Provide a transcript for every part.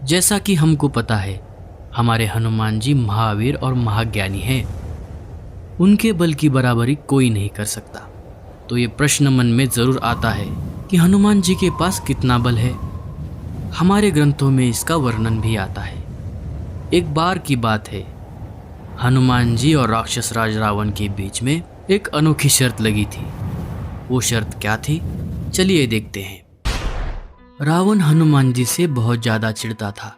जैसा कि हमको पता है, हमारे हनुमान जी महावीर और महाज्ञानी हैं। उनके बल की बराबरी कोई नहीं कर सकता। तो ये प्रश्न मन में जरूर आता है कि हनुमान जी के पास कितना बल है। हमारे ग्रंथों में इसका वर्णन भी आता है। एक बार की बात है, हनुमान जी और राक्षस राज रावण के बीच में एक अनोखी शर्त लगी थी। वो शर्त क्या थी, चलिए देखते हैं। रावण हनुमान जी से बहुत ज्यादा चिढ़ता था।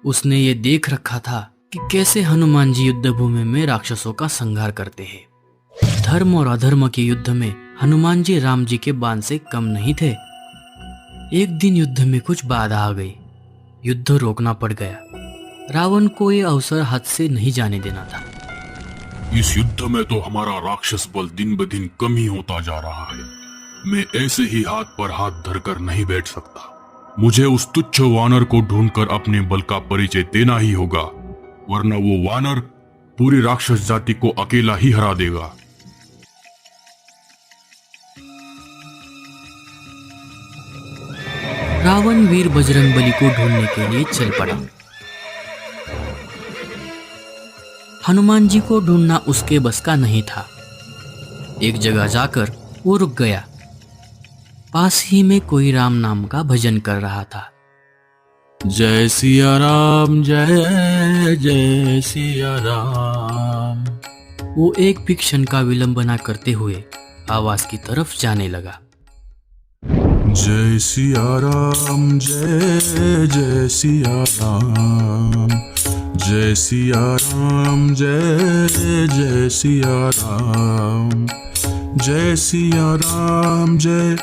उसने ये देख रखा था कि कैसे हनुमान जी युद्ध भूमि में राक्षसों का संहार करते हैं। धर्म और अधर्म के युद्ध में हनुमान जी राम जी के बाण से कम नहीं थे। एक दिन युद्ध में कुछ बाधा आ गई, युद्ध रोकना पड़ गया। रावण को ये अवसर हाथ से नहीं जाने देना था। इस युद्ध में तो हमारा राक्षस बल दिन ब दिन कम ही होता जा रहा है। मैं ऐसे ही हाथ पर हाथ धरकर नहीं बैठ सकता। मुझे उस तुच्छ वानर को ढूंढकर अपने बल का परिचय देना ही होगा, वरना वो वानर पूरी राक्षस जाति को अकेला ही हरा देगा। रावण वीर बजरंगबली को ढूंढने के लिए चल पड़ा। हनुमान जी को ढूंढना उसके बस का नहीं था। एक जगह जाकर वो रुक गया। पास ही में कोई राम नाम का भजन कर रहा था। जय सिया राम, जय जय सिया राम। वो एक भी क्षण का विलंब न करते हुए आवाज की तरफ जाने लगा। जय सिया राम, जय जय सिया राम। जय सिया राम, जय जय सिया राम। जय सिया राम, जय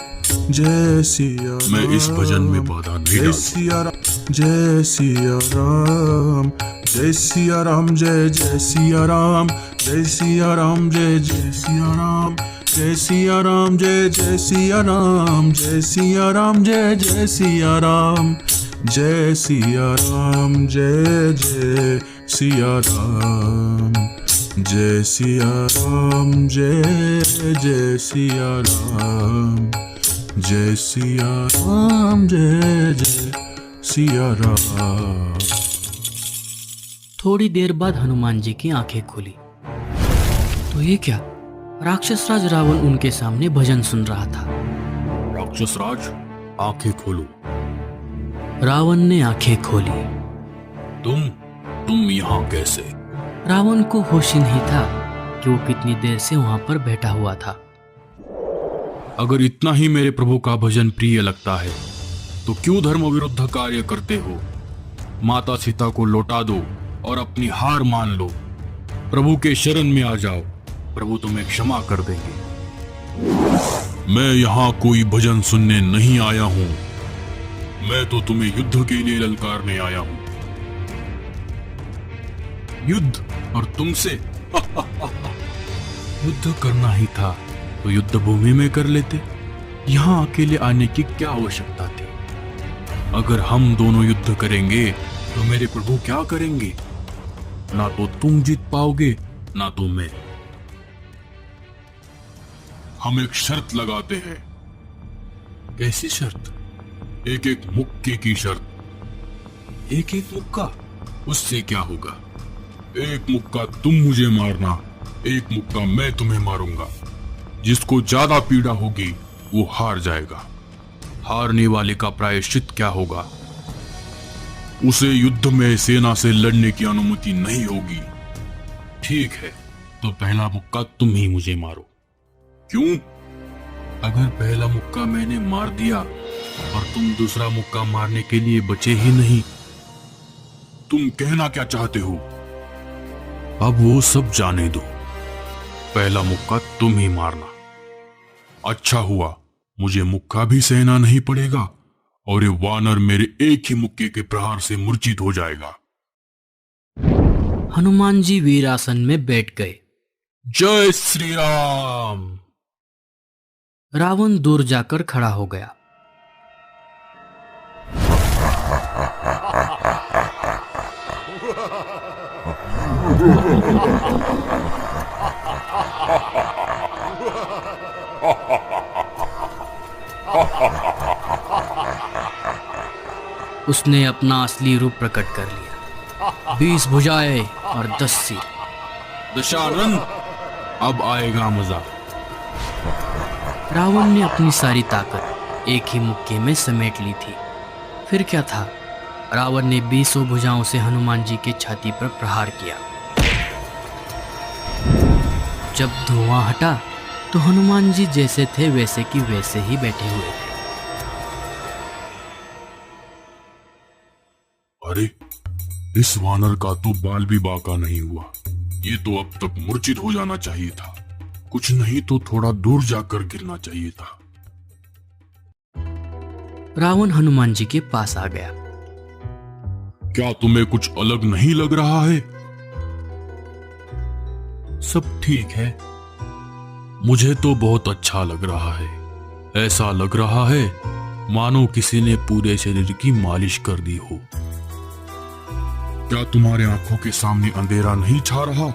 जय सिया। मैं इस भजन में बाधा नहीं डालूं। जय सिया राम, जय सिया राम। जय सिया राम, जय जय सिया राम। जय सिया राम, जय जय सिया राम। जय सिया राम, जय जय सिया राम। जय सिया राम, जय जय सिया राम। जय सिया राम, जय जय सिया राम। जय सिया राम, जय जय सिया राम। जय सिया राम, जय जय सिया राम। थोड़ी देर बाद हनुमान जी की आंखें खुली तो ये क्या, राक्षस राज रावण उनके सामने भजन सुन रहा था। राक्षस राज, आंखें खोलो। रावण ने आंखें खोली। तुम यहाँ कैसे? रावण को होश ही नहीं था कि वो कितनी देर से वहां पर बैठा हुआ था। अगर इतना ही मेरे प्रभु का भजन प्रिय लगता है तो क्यों धर्म विरुद्ध कार्य करते हो? माता सीता को लौटा दो और अपनी हार मान लो। प्रभु के शरण में आ जाओ, प्रभु तुम्हें क्षमा कर देंगे। मैं यहाँ कोई भजन सुनने नहीं आया हूँ। मैं तो तुम्हें युद्ध के लिए ललकारने आया हूँ। युद्ध? और तुमसे? युद्ध करना ही था तो युद्ध भूमि में कर लेते। यहाँ अकेले आने की क्या आवश्यकता थी? अगर हम दोनों युद्ध करेंगे तो मेरे प्रभु क्या करेंगे? ना तो तुम जीत पाओगे, ना तो मैं। हम एक शर्त लगाते हैं। कैसी शर्त? एक एक मुक्के की शर्त। एक एक मुक्का? उससे क्या होगा? एक मुक्का तुम मुझे मारना, एक मुक्का मैं तुम्हें मारूंगा। जिसको ज्यादा पीड़ा होगी वो हार जाएगा। हारने वाले का प्रायश्चित क्या होगा? उसे युद्ध में सेना से लड़ने की अनुमति नहीं होगी। ठीक है, तो पहला मुक्का तुम ही मुझे मारो। क्यों? अगर पहला मुक्का मैंने मार दिया और तुम दूसरा मुक्का मारने के लिए बचे ही नहीं, तुम कहना क्या चाहते हो? अब वो सब जाने दो। पहला मुक्का तुम ही मारना। अच्छा हुआ, मुझे मुक्का भी सहना नहीं पड़ेगा और ये वानर मेरे एक ही मुक्के के प्रहार से मूर्छित हो जाएगा। हनुमान जी वीरासन में बैठ गए। जय श्री राम। रावण दूर जाकर खड़ा हो गया। उसने अपना असली रूप प्रकट कर लिया। 20 भुजाएं और 10 सिर। दशानन, अब आएगा मजा। रावण ने अपनी सारी ताकत एक ही मुक्के में समेट ली थी। फिर क्या था, रावण ने 20 भुजाओं से हनुमान जी के छाती पर प्रहार किया। जब धुआं हटा तो हनुमान जी जैसे थे वैसे की वैसे ही बैठे हुए थे। अरे, इस वानर का तो बाल भी बांका नहीं हुआ। ये तो अब तक मूर्छित हो जाना चाहिए था। कुछ नहीं तो थोड़ा दूर जाकर गिरना चाहिए था। रावण हनुमान जी के पास आ गया। क्या तुम्हें कुछ अलग नहीं लग रहा है? सब ठीक है। मुझे तो बहुत अच्छा लग रहा है। ऐसा लग रहा है मानो किसी ने पूरे शरीर की मालिश कर दी हो। क्या तुम्हारे आंखों के सामने अंधेरा नहीं छा रहा?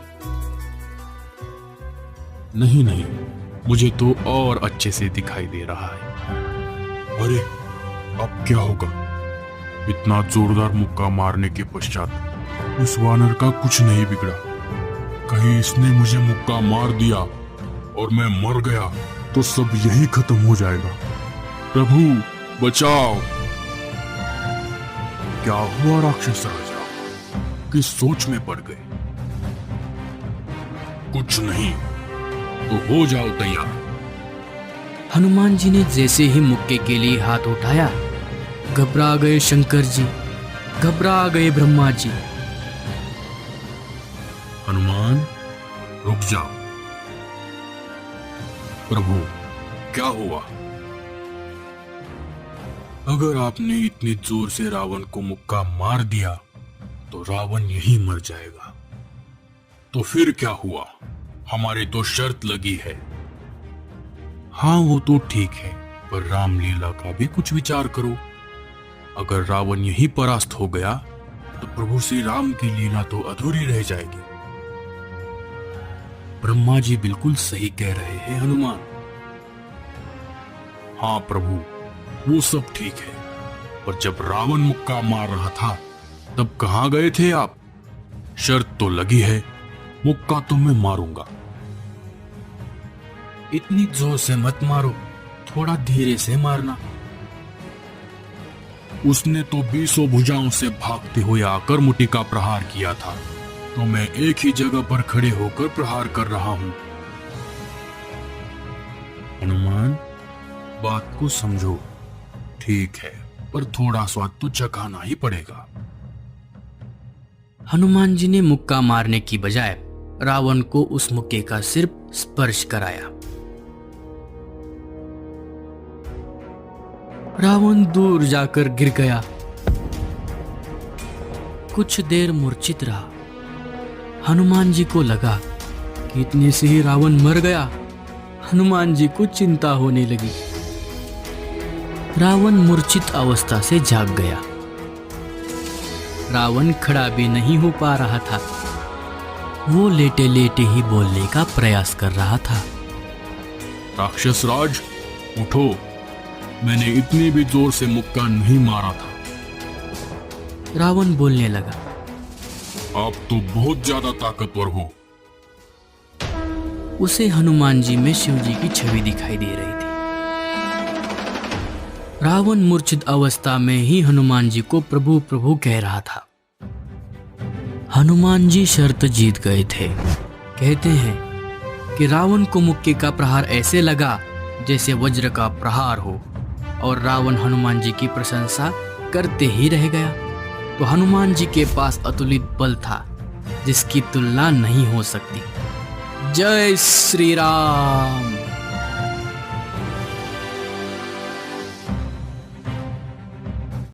नहीं नहीं, मुझे तो और अच्छे से दिखाई दे रहा है। अरे, अब क्या होगा? इतना जोरदार मुक्का मारने के पश्चात उस वानर का कुछ नहीं बिगड़ा। कहीं इसने मुझे मुक्का मार दिया और मैं मर गया तो सब यही खत्म हो जाएगा। प्रभु बचाओ। क्या हुआ राक्षस राजा? किस सोच में पड़ गए? कुछ नहीं, तो हो जाओ तैयार। हनुमान जी ने जैसे ही मुक्के के लिए हाथ उठाया, घबरा गए शंकर जी, घबरा गए ब्रह्मा जी। हनुमान, रुक जाओ। प्रभु, क्या हुआ? अगर आपने इतनी जोर से रावण को मुक्का मार दिया तो रावण यही मर जाएगा। तो फिर क्या हुआ? हमारी तो शर्त लगी है। हाँ, वो तो ठीक है, पर रामलीला का भी कुछ विचार करो। अगर रावण यही परास्त हो गया तो प्रभु श्री राम की लीला तो अधूरी रह जाएगी। ब्रह्मा जी बिल्कुल सही कह रहे हैं हनुमान। हाँ प्रभु, वो सब ठीक है, पर जब रावण मुक्का मार रहा था तब कहां गए थे आप? शर्त तो लगी है, मुक्का तो मैं मारूंगा। इतनी जोर से मत मारो, थोड़ा धीरे से मारना। उसने तो 20 भुजाओं से भागते हुए आकर मुट्ठी का प्रहार किया था, तो मैं एक ही जगह पर खड़े होकर प्रहार कर रहा हूं। हनुमान, बात को समझो। ठीक है, पर थोड़ा स्वाद तो चखाना ही पड़ेगा। हनुमान जी ने मुक्का मारने की बजाय रावण को उस मुक्के का सिर्फ स्पर्श कराया। रावण दूर जाकर गिर गया। कुछ देर मूर्छित रहा। हनुमान जी को लगा कि इतने से ही रावण मर गया। हनुमान जी को चिंता होने लगी। रावण मूर्छित अवस्था से जाग गया। रावण खड़ा भी नहीं हो पा रहा था। वो लेटे लेटे ही बोलने का प्रयास कर रहा था। राक्षस राज, उठो। मैंने इतनी भी जोर से मुक्का नहीं मारा था। रावण बोलने लगा। आप तो बहुत ज्यादा ताकतवर हो। उसे हनुमान जी में शिव जी की छवि दिखाई दे रही थी। रावण मूर्छित अवस्था में ही हनुमान जी को प्रभु प्रभु कह रहा था। हनुमान जी शर्त जीत गए थे। कहते हैं कि रावण को मुक्के का प्रहार ऐसे लगा जैसे वज्र का प्रहार हो, और रावण हनुमान जी की प्रशंसा करते ही रह गया। तो हनुमान जी के पास अतुलित बल था जिसकी तुलना नहीं हो सकती। जय श्री राम।